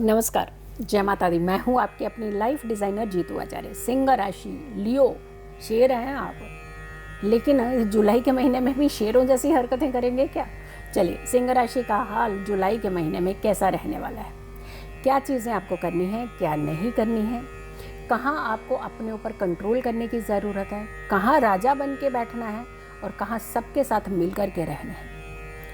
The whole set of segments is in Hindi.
नमस्कार, जय माता दी। मैं हूँ आपकी अपनी लाइफ डिज़ाइनर जीतू आचार्य। सिंह राशि, लियो, शेर हैं आप, लेकिन जुलाई के महीने में भी शेरों जैसी हरकतें करेंगे क्या? चलिए, सिंह राशि का हाल जुलाई के महीने में कैसा रहने वाला है, क्या चीज़ें आपको करनी है, क्या नहीं करनी है, कहाँ आपको अपने ऊपर कंट्रोल करने की ज़रूरत है, कहाँ राजा बन के बैठना है और कहाँ सबके साथ मिल कर के रहना है।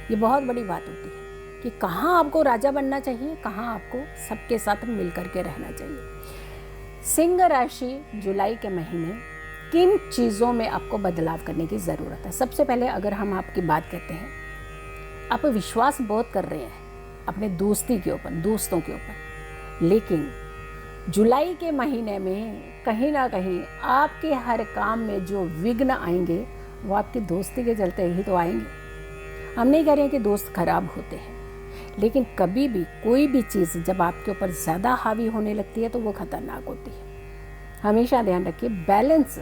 ये बहुत बड़ी बात होती है कि कहाँ आपको राजा बनना चाहिए, कहाँ आपको सबके साथ मिल करके रहना चाहिए। सिंह राशि जुलाई के महीने किन चीज़ों में आपको बदलाव करने की ज़रूरत है? सबसे पहले अगर हम आपकी बात करते हैं, आप विश्वास बहुत कर रहे हैं अपने दोस्तों के ऊपर, लेकिन जुलाई के महीने में कहीं ना कहीं आपके हर काम में जो विघ्न आएंगे वो आपकी दोस्ती के चलते ही तो आएंगे। हम नहीं कह रहे हैं कि दोस्त खराब होते हैं, लेकिन कभी भी कोई भी चीज़ जब आपके ऊपर ज़्यादा हावी होने लगती है तो वो खतरनाक होती है। हमेशा ध्यान रखिए, बैलेंस,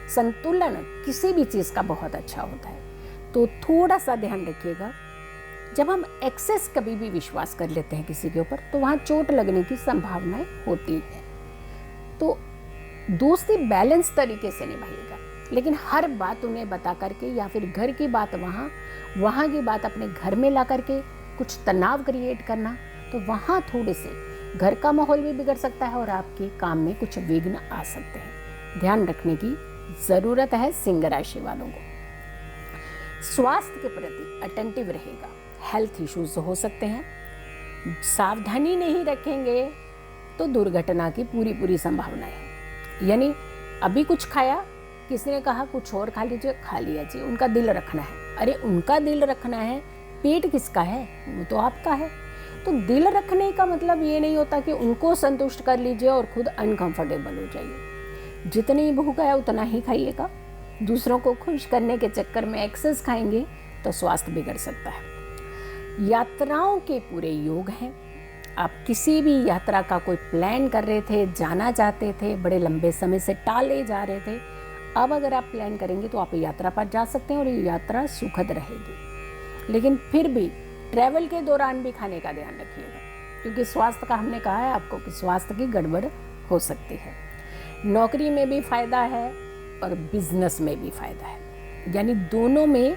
संतुलन किसी भी चीज़ का बहुत अच्छा होता है। तो थोड़ा सा ध्यान रखिएगा, जब हम एक्सेस कभी भी विश्वास कर लेते हैं किसी के ऊपर तो वहाँ चोट लगने की संभावनाएं होती है। तो दोस्ती बैलेंस तरीके से निभाइएगा, लेकिन हर बात उन्हें बता करके या फिर घर की बात वहाँ की बात अपने घर में ला करके कुछ तनाव क्रिएट करना, तो वहाँ थोड़े से घर का माहौल भी बिगड़ सकता है और आपके काम में कुछ विघ्न आ सकते हैं। ध्यान रखने की ज़रूरत है सिंह राशि वालों को। स्वास्थ्य के प्रति अटेंटिव रहेगा, हेल्थ इश्यूज हो सकते हैं। सावधानी नहीं रखेंगे तो दुर्घटना की पूरी संभावना है। यानी अभी कुछ खाया, किसी ने कहा कुछ और खा लीजिए, खा लिया जी, उनका दिल रखना है। अरे उनका दिल रखना है, पेट किसका है? वो तो आपका है। तो दिल रखने का मतलब ये नहीं होता कि उनको संतुष्ट कर लीजिए और खुद अनकंफर्टेबल हो जाइए। जितनी भूख है उतना ही खाइएगा। दूसरों को खुश करने के चक्कर में एक्सेस खाएंगे तो स्वास्थ्य बिगड़ सकता है। यात्राओं के पूरे योग हैं। आप किसी भी यात्रा का कोई प्लान कर रहे थे, जाना चाहते थे, बड़े लंबे समय से टाले जा रहे थे, अब अगर आप प्लान करेंगे तो आप यात्रा पर जा सकते हैं और ये यात्रा सुखद रहेगी। लेकिन फिर भी ट्रैवल के दौरान भी खाने का ध्यान रखिएगा, क्योंकि स्वास्थ्य का हमने कहा है आपको कि स्वास्थ्य की गड़बड़ हो सकती है। नौकरी में भी फायदा है और बिजनेस में भी फायदा है, यानी दोनों में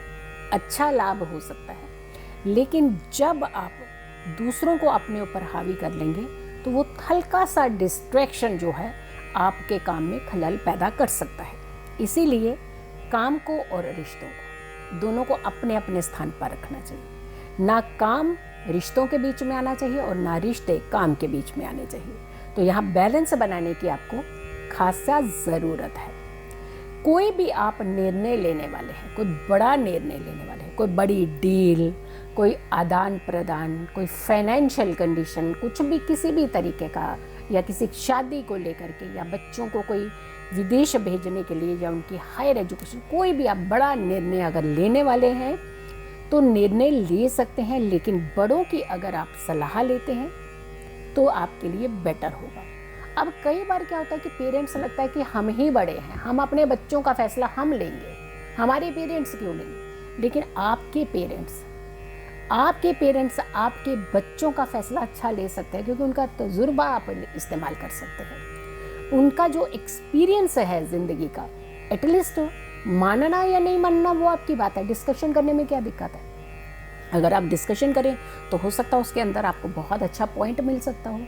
अच्छा लाभ हो सकता है। लेकिन जब आप दूसरों को अपने ऊपर हावी कर लेंगे तो वो हल्का सा डिस्ट्रैक्शन जो है आपके काम में खलल पैदा कर सकता है। इसीलिए काम को और रिश्तों को दोनों को अपने अपने स्थान पर रखना चाहिए। ना काम रिश्तों के बीच में आना चाहिए और ना रिश्ते काम के बीच में आने चाहिए। तो यहाँ बैलेंस बनाने की आपको खासा ज़रूरत है। कोई भी आप निर्णय लेने वाले हैं, कोई बड़ा निर्णय लेने वाले हैं, कोई बड़ी डील, कोई आदान प्रदान, कोई फाइनेंशियल कंडीशन, कुछ भी किसी भी तरीके का, या किसी शादी को लेकर के, या बच्चों को कोई विदेश भेजने के लिए, या उनकी हायर एजुकेशन, कोई भी आप बड़ा निर्णय अगर लेने वाले हैं तो निर्णय ले सकते हैं। लेकिन बड़ों की अगर आप सलाह लेते हैं तो आपके लिए बेटर होगा। अब कई बार क्या होता है कि पेरेंट्स लगता है कि हम ही बड़े हैं, हम अपने बच्चों का फैसला हम लेंगे, हमारे पेरेंट्स क्यों लेंगे? लेकिन आपके पेरेंट्स आपके बच्चों का फैसला अच्छा ले सकते हैं, क्योंकि उनका तजुर्बा आप इस्तेमाल कर सकते हैं। उनका जो एक्सपीरियंस है ज़िंदगी का, एटलीस्ट मानना या नहीं मानना वो आपकी बात है। डिस्कशन करने में क्या दिक्कत है? अगर आप डिस्कशन करें तो हो सकता है उसके अंदर आपको बहुत अच्छा पॉइंट मिल सकता हो।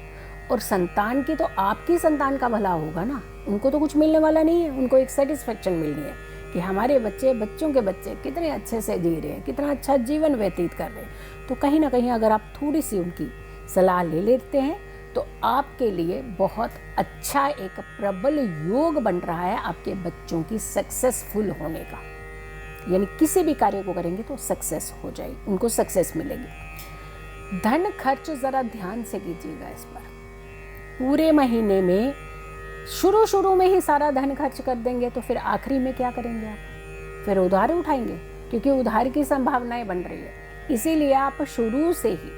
और संतान की तो आपकी संतान का भला होगा ना, उनको तो कुछ मिलने वाला नहीं है। उनको एक सेटिस्फेक्शन मिलनी है कि हमारे बच्चों के बच्चे कितने अच्छे से जी रहे हैं, कितना अच्छा जीवन व्यतीत कर रहे हैं। तो कहीं ना कहीं अगर आप थोड़ी सी उनकी सलाह ले लेते हैं तो आपके लिए बहुत अच्छा एक प्रबल योग बन रहा है आपके बच्चों की सक्सेसफुल होने का। यानी किसी भी कार्य को करेंगे तो सक्सेस हो जाएगी, उनको सक्सेस मिलेगी। धन खर्च ज़रा ध्यान से कीजिएगा इस पर। पूरे महीने में शुरू में ही सारा धन खर्च कर देंगे तो फिर आखिरी में क्या करेंगे आप? फिर उधार उठाएंगे, क्योंकि उधार की संभावनाएं बन रही है। इसीलिए आप शुरू से ही,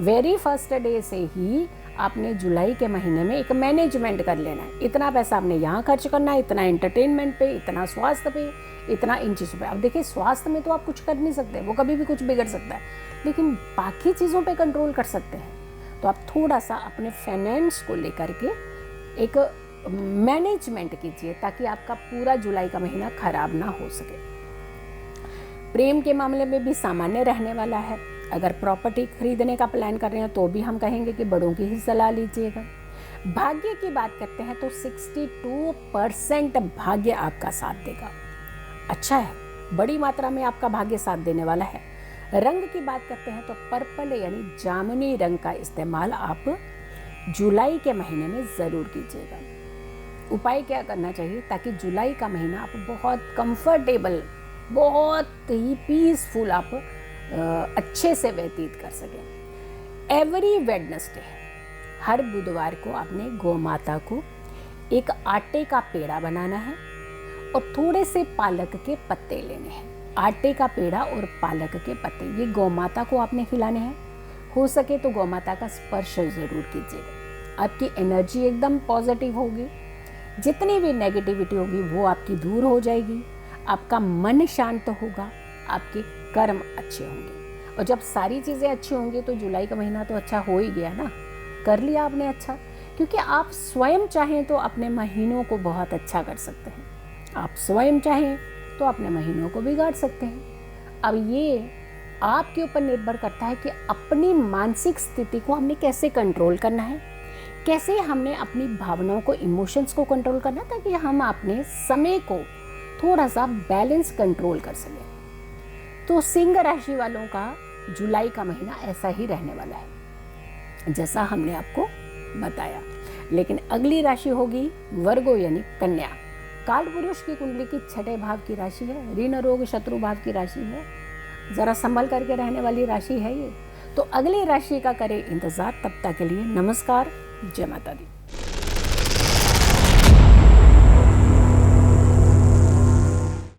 वेरी फर्स्ट डे से ही आपने जुलाई के महीने में एक मैनेजमेंट कर लेना है। इतना पैसा आपने यहाँ खर्च करना है, इतना एंटरटेनमेंट पे, इतना स्वास्थ्य पे, इतना इन चीज़ों पे। अब देखिए, स्वास्थ्य में तो आप कुछ कर नहीं सकते, वो कभी भी कुछ बिगड़ सकता है, लेकिन बाकी चीज़ों पे कंट्रोल कर सकते हैं। तो आप थोड़ा सा अपने फाइनेंस को लेकर के एक मैनेजमेंट कीजिए ताकि आपका पूरा जुलाई का महीना खराब ना हो सके। प्रेम के मामले में भी सामान्य रहने वाला है। अगर प्रॉपर्टी खरीदने का प्लान कर रहे हैं तो भी हम कहेंगे कि बड़ों की ही सलाह लीजिएगा। भाग्य की बात करते हैं तो 62% भाग्य आपका साथ देगा। अच्छा है, बड़ी मात्रा में आपका भाग्य साथ देने वाला है। रंग की बात करते हैं तो पर्पल यानी जामुनी रंग का इस्तेमाल आप जुलाई के महीने में ज़रूर कीजिएगा। उपाय क्या करना चाहिए ताकि जुलाई का महीना आप बहुत कंफर्टेबल, बहुत ही पीसफुल आप अच्छे से व्यतीत कर सकें। एवरी वेडनेसडे, हर बुधवार को आपने गौ माता को एक आटे का पेड़ा बनाना है और थोड़े से पालक के पत्ते लेने हैं। आटे का पेड़ा और पालक के पत्ते ये गौ माता को आपने खिलाने हैं। हो सके तो गौ माता का स्पर्श जरूर कीजिएगा। आपकी एनर्जी एकदम पॉजिटिव होगी, जितनी भी नेगेटिविटी होगी वो आपकी दूर हो जाएगी, आपका मन शांत होगा, आपके कर्म अच्छे होंगे। और जब सारी चीज़ें अच्छी होंगी तो जुलाई का महीना तो अच्छा हो ही गया ना, कर लिया आपने अच्छा। क्योंकि आप स्वयं चाहें तो अपने महीनों को बहुत अच्छा कर सकते हैं, आप स्वयं चाहें तो अपने महीनों को बिगाड़ सकते हैं। अब ये आपके ऊपर निर्भर करता है कि अपनी मानसिक स्थिति को हमने कैसे कंट्रोल करना है, कैसे हमने अपनी भावनाओं को, इमोशंस को कंट्रोल करना है ताकि हम अपने समय को थोड़ा सा बैलेंस कंट्रोल कर सकें। तो सिंह राशि वालों का जुलाई का महीना ऐसा ही रहने वाला है जैसा हमने आपको बताया। लेकिन अगली राशि होगी वर्गो यानी कन्या। काल पुरुष की कुंडली की 6ठे भाव की राशि है, ऋण रोग शत्रु भाव की राशि है, जरा संभल करके रहने वाली राशि है ये। तो अगली राशि का करें इंतजार। तब तक के लिए नमस्कार, जय माता दी।